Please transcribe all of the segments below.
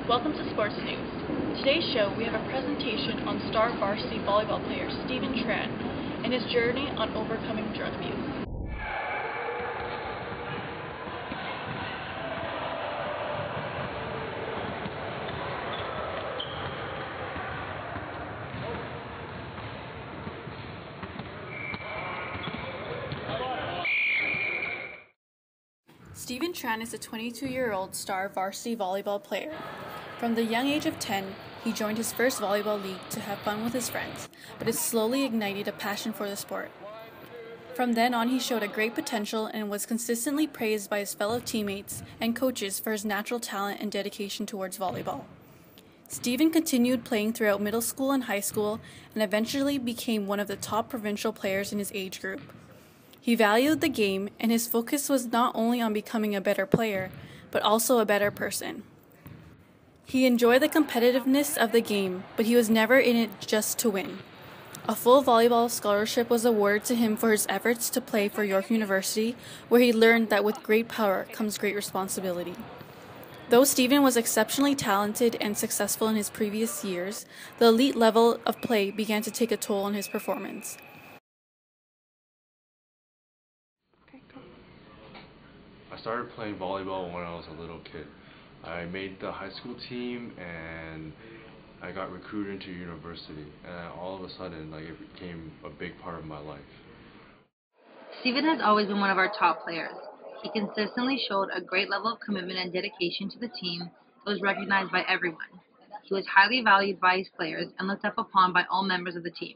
Welcome to Sports News. Today's show, we have a presentation on star varsity volleyball player Steven Tran and his journey on overcoming drug abuse. Steven Tran is a 22-year-old star varsity volleyball player. From the young age of 10, he joined his first volleyball league to have fun with his friends, but it slowly ignited a passion for the sport. From then on, he showed a great potential and was consistently praised by his fellow teammates and coaches for his natural talent and dedication towards volleyball. Steven continued playing throughout middle school and high school and eventually became one of the top provincial players in his age group. He valued the game, and his focus was not only on becoming a better player, but also a better person. He enjoyed the competitiveness of the game, but he was never in it just to win. A full volleyball scholarship was awarded to him for his efforts to play for York University, where he learned that with great power comes great responsibility. Though Steven was exceptionally talented and successful in his previous years, the elite level of play began to take a toll on his performance. I started playing volleyball when I was a little kid. I made the high school team and I got recruited into university, and all of a sudden it became a big part of my life. Steven has always been one of our top players. He consistently showed a great level of commitment and dedication to the team that was recognized by everyone. He was highly valued by his players and looked up upon by all members of the team.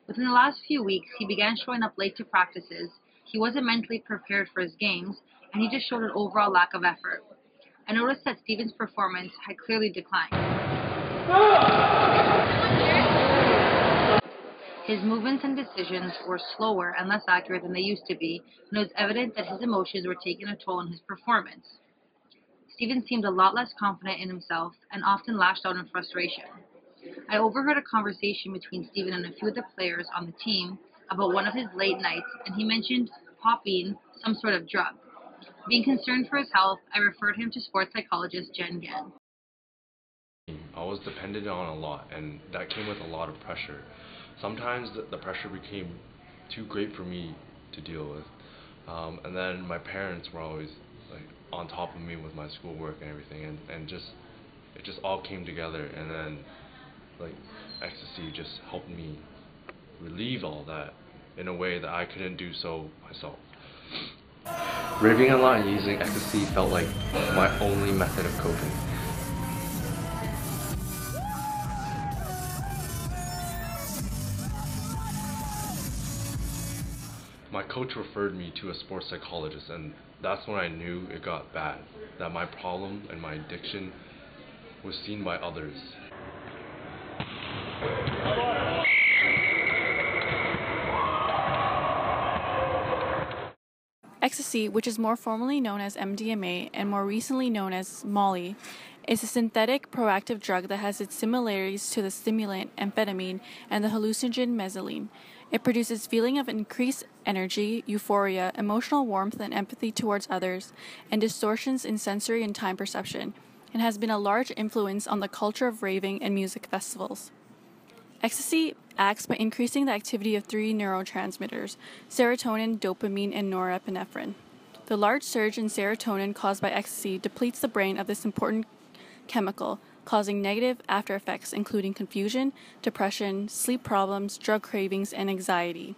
Within the last few weeks, he began showing up late to practices, he wasn't mentally prepared for his games, and he just showed an overall lack of effort. I noticed that Steven's performance had clearly declined. His movements and decisions were slower and less accurate than they used to be, and it was evident that his emotions were taking a toll on his performance. Steven seemed a lot less confident in himself and often lashed out in frustration. I overheard a conversation between Steven and a few of the players on the team about one of his late nights, and he mentioned popping some sort of drug. Being concerned for his health, I referred him to sports psychologist Jen Gan. I was dependent on a lot, and that came with a lot of pressure. Sometimes the pressure became too great for me to deal with. And then my parents were always on top of me with my schoolwork and everything, and it just all came together, and then ecstasy just helped me relieve all that in a way that I couldn't do so myself. Raving a lot and using ecstasy felt like my only method of coping. My coach referred me to a sports psychologist, and that's when I knew it got bad, that my problem and my addiction was seen by others. Ecstasy, which is more formally known as MDMA and more recently known as Molly, is a synthetic proactive drug that has its similarities to the stimulant amphetamine and the hallucinogen mescaline. It produces feeling of increased energy, euphoria, emotional warmth and empathy towards others, and distortions in sensory and time perception, and has been a large influence on the culture of raving and music festivals. Ecstasy acts by increasing the activity of three neurotransmitters, serotonin, dopamine, and norepinephrine. The large surge in serotonin caused by ecstasy depletes the brain of this important chemical, causing negative after effects including confusion, depression, sleep problems, drug cravings, and anxiety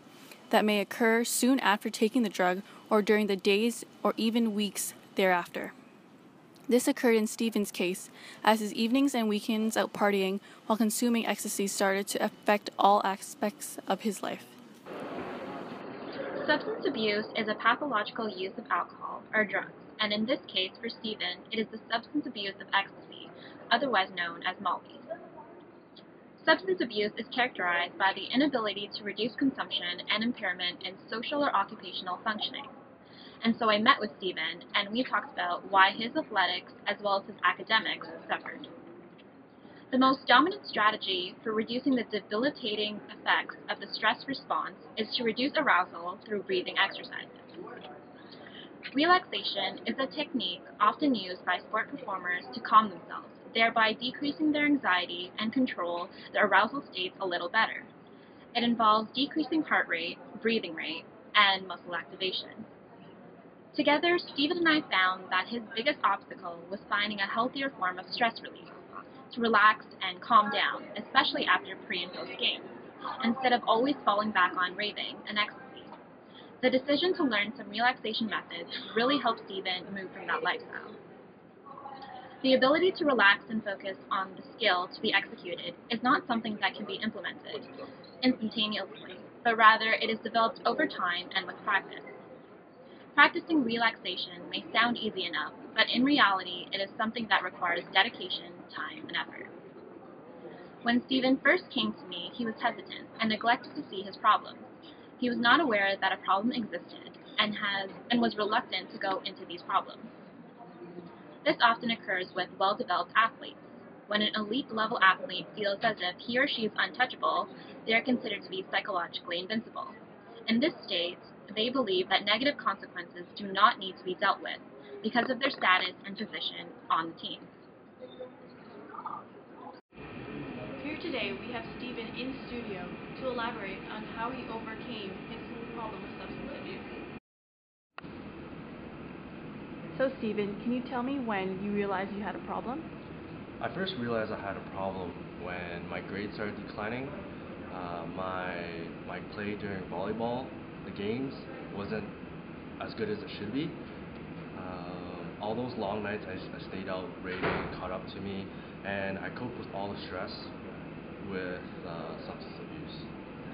that may occur soon after taking the drug or during the days or even weeks thereafter. This occurred in Steven's case, as his evenings and weekends out partying while consuming ecstasy started to affect all aspects of his life. Substance abuse is a pathological use of alcohol or drugs, and in this case, for Steven, it is the substance abuse of ecstasy, otherwise known as Molly. Substance abuse is characterized by the inability to reduce consumption and impairment in social or occupational functioning. And so I met with Steven, and we talked about why his athletics, as well as his academics, suffered. The most dominant strategy for reducing the debilitating effects of the stress response is to reduce arousal through breathing exercises. Relaxation is a technique often used by sport performers to calm themselves, thereby decreasing their anxiety and control their arousal states a little better. It involves decreasing heart rate, breathing rate, and muscle activation. Together, Stephen and I found that his biggest obstacle was finding a healthier form of stress relief, to relax and calm down, especially after pre and post games, instead of always falling back on raving and ecstasy. The decision to learn some relaxation methods really helped Stephen move from that lifestyle. The ability to relax and focus on the skill to be executed is not something that can be implemented instantaneously, but rather it is developed over time and with practice. Practicing relaxation may sound easy enough, but in reality, it is something that requires dedication, time, and effort. When Stephen first came to me, he was hesitant and neglected to see his problems. He was not aware that a problem existed and was reluctant to go into these problems. This often occurs with well-developed athletes. When an elite-level athlete feels as if he or she is untouchable, they are considered to be psychologically invincible. In this state, they believe that negative consequences do not need to be dealt with because of their status and position on the team. Here today, we have Stephen in studio to elaborate on how he overcame his problem with substance abuse. So, Stephen, can you tell me when you realized you had a problem? I first realized I had a problem when my grades started declining. My play during volleyball, the games, wasn't as good as it should be. All those long nights I stayed out, raving caught up to me, and I coped with all the stress with substance abuse,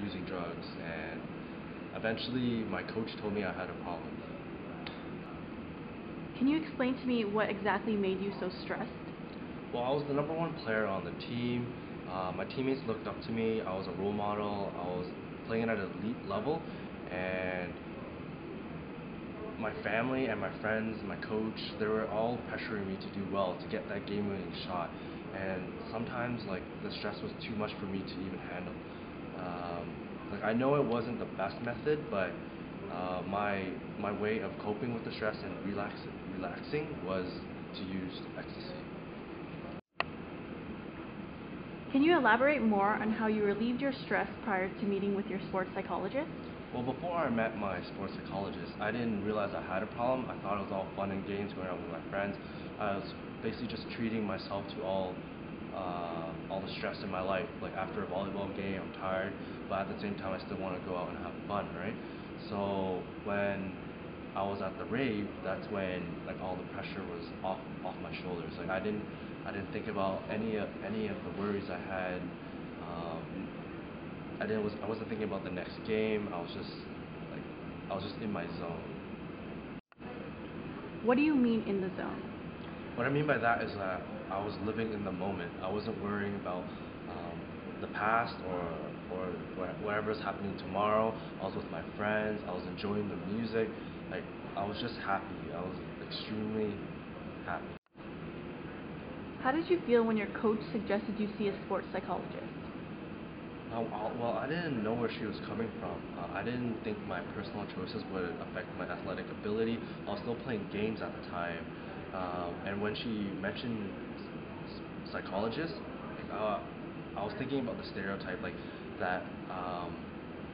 using drugs, and eventually my coach told me I had a problem. Can you explain to me what exactly made you so stressed? Well, I was the number one player on the team. My teammates looked up to me. I was a role model. I was playing at an elite level, and my family and my friends, my coach, they were all pressuring me to do well, to get that game-winning shot. And sometimes, like, the stress was too much for me to even handle. I know it wasn't the best method, but my way of coping with the stress and relaxing was to use ecstasy. Can you elaborate more on how you relieved your stress prior to meeting with your sports psychologist? Well, before I met my sports psychologist, I didn't realize I had a problem. I thought it was all fun and games going out with my friends. I was basically just treating myself to all the stress in my life. Like after a volleyball game, I'm tired, but at the same time, I still want to go out and have fun, right? So when I was at the rave, that's when like all the pressure was off my shoulders. Like I didn't think about any of the worries I had. I wasn't thinking about the next game. I was just in my zone. What do you mean in the zone? What I mean by that is that I was living in the moment. I wasn't worrying about the past or whatever's happening tomorrow. I was with my friends. I was enjoying the music. Like I was just happy. I was extremely happy. How did you feel when your coach suggested you see a sports psychologist? Well, I didn't know where she was coming from. I didn't think my personal choices would affect my athletic ability. I was still playing games at the time. And when she mentioned psychologist, I was thinking about the stereotype, like that,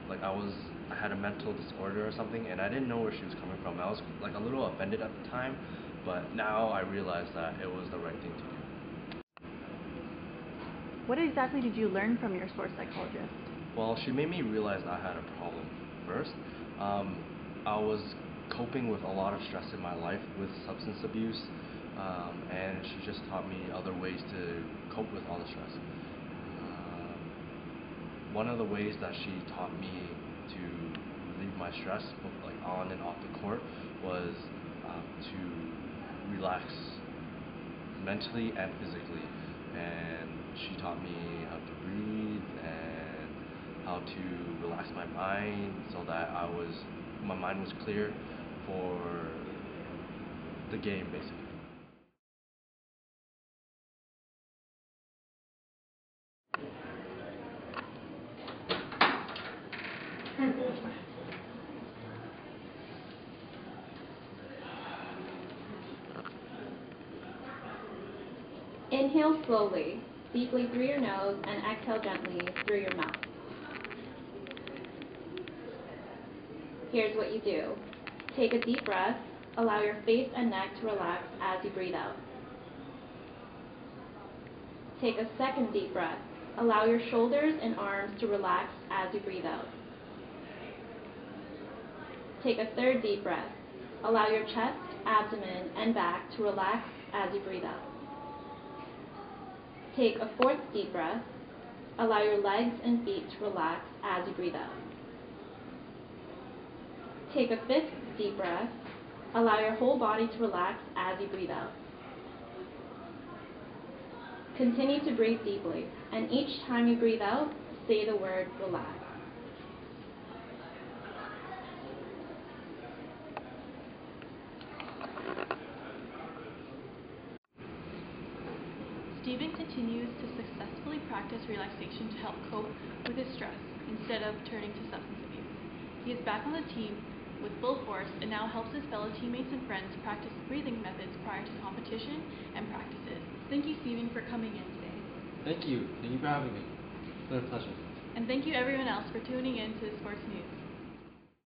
like I had a mental disorder or something, and I didn't know where she was coming from. I was like a little offended at the time, but now I realize that it was the right thing to do. What exactly did you learn from your sports psychologist? Well, she made me realize I had a problem first. I was coping with a lot of stress in my life with substance abuse, and she just taught me other ways to cope with all the stress. One of the ways that she taught me to relieve my stress, both like on and off the court, was to relax mentally and physically. And she taught me how to breathe and how to relax my mind so that my mind was clear for the game, basically. Inhale slowly, deeply through your nose, and exhale gently through your mouth. Here's what you do. Take a deep breath. Allow your face and neck to relax as you breathe out. Take a second deep breath. Allow your shoulders and arms to relax as you breathe out. Take a third deep breath. Allow your chest, abdomen, and back to relax as you breathe out. Take a fourth deep breath. Allow your legs and feet to relax as you breathe out. Take a fifth deep breath. Allow your whole body to relax as you breathe out. Continue to breathe deeply, and each time you breathe out, say the word relax. Stephen continues to successfully practice relaxation to help cope with his stress instead of turning to substance abuse. He is back on the team with full force and now helps his fellow teammates and friends practice breathing methods prior to competition and practices. Thank you, Stephen, for coming in today. Thank you. Thank you for having me. It's been a pleasure. And thank you everyone else for tuning in to Sports News.